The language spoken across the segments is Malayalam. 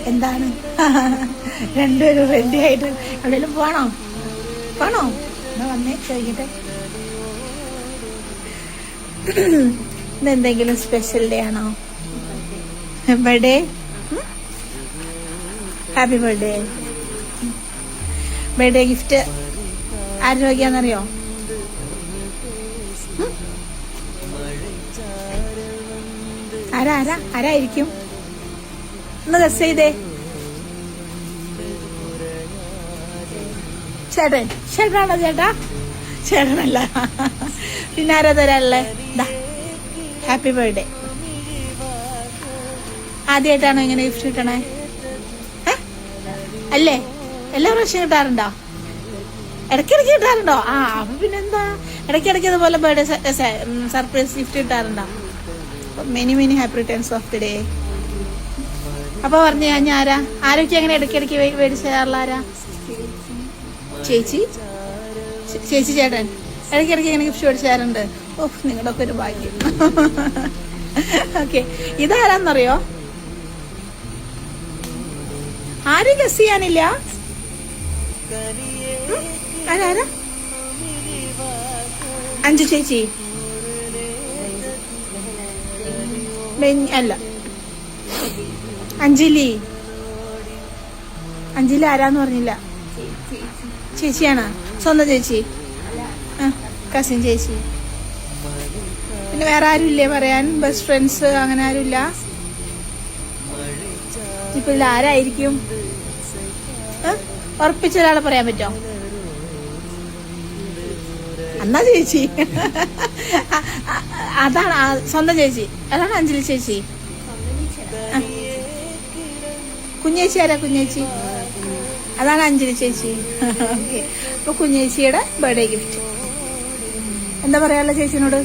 എന്താണ് രണ്ടുപേരും റെഡി ആയിട്ട് എവിടെയെങ്കിലും പോണോ എന്നാ വന്നേ ചോദിക്കട്ടെ. ഇന്നെന്തെങ്കിലും സ്പെഷ്യൽ ഡേ ആണോ? Birthday? Happy birthday. Birthday gift ആര് ചോദിക്കാന്നറിയോ? ആരായിരിക്കും? ഒന്ന് ഗസ് ചെയ്തേ. ചേട്ടനാണോ? ചേട്ടനല്ല. പിന്നെ ആരാ തരാനുള്ളേ? Happy birthday. ആദ്യമായിട്ടാണോ ഇങ്ങനെ ഗിഫ്റ്റ് കിട്ടണേ? അല്ലേ? എല്ലാ പ്രാവശ്യം കിട്ടാറുണ്ടോ? ഇടയ്ക്കിടയ്ക്ക് കിട്ടാറുണ്ടോ? അപ്പൊ പിന്നെന്താ, ഇടയ്ക്കിടയ്ക്ക് അതുപോലെ ബർത്ത്ഡേ സർപ്രൈസ് ഗിഫ്റ്റ് കിട്ടാറുണ്ടോ? Many happy returns of the day. അപ്പൊ പറഞ്ഞു ഞാൻ ആരൊക്കെ അങ്ങനെ ഇടയ്ക്കിടയ്ക്ക് മേടിച്ചു തരാറുള്ള ആരാ? ചേച്ചി ചേട്ടൻ ഇടയ്ക്കിടയ്ക്ക് ഇങ്ങനെ ഗിഫ്റ്റ് മേടിച്ചു തരാറുണ്ട്. നിങ്ങളുടെ ഒക്കെ ഒരു ഭാഗ്യം. ഓക്കെ, ഇതാരാന്നറിയോ? ആരും ഗസ് ചെയ്യാനില്ല. ആരാ? അഞ്ചു ചേച്ചി അല്ല, അഞ്ജലി ആരാന്ന് പറഞ്ഞില്ല. ചേച്ചിയാണ്? സ്വന്തം ചേച്ചി? കസിൻ ചേച്ചി. പിന്നെ വേറെ ആരും ഇല്ലേ പറയാൻ? ബെസ്റ്റ് ഫ്രണ്ട്സ് അങ്ങനെ ആരുമില്ല? ഇപ്പൊ ഇതിൽ ആരായിരിക്കും? ഉറപ്പിച്ച ഒരാളെ പറയാൻ പറ്റോ? എന്നാ ചേച്ചി. അതാണ് സ്വന്തം ചേച്ചി. അതാണ് അഞ്ജലി ചേച്ചി. കുഞ്ഞേച്ചി ആരാ? കുഞ്ഞേച്ചി അതാണ് അഞ്ജലി ചേച്ചി. ഓക്കെ, അപ്പൊ കുഞ്ഞേച്ചിയുടെ ബർത്ത്ഡേ ഗിഫ്റ്റ് എന്താ പറയാനുള്ള ചേച്ചിനോട്?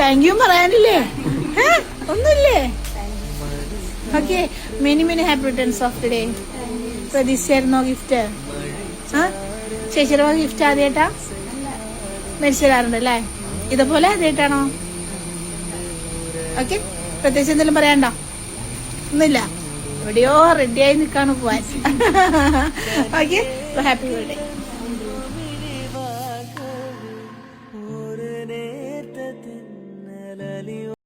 താങ്ക് യു പറയാനില്ലേ? ഒന്നുമില്ലേ? Okay, many happy returns of the day. പ്രതീക്ഷിച്ചായിരുന്നോ ഗിഫ്റ്റ്? ചേച്ചിയുടെ ഗിഫ്റ്റ് ആദ്യമായിട്ടാ മേടിച്ചു തരാറുണ്ട് അല്ലേ? ഇതുപോലെ ആദ്യമായിട്ടാണോ? ഓക്കെ, പ്രത്യേകിച്ച് എന്തെങ്കിലും പറയാണ്ടോ? ഒന്നുമില്ല, എവിടെയോ റെഡിയായി നിൽക്കാണ് പോവാൻ. Okay, happy birthday.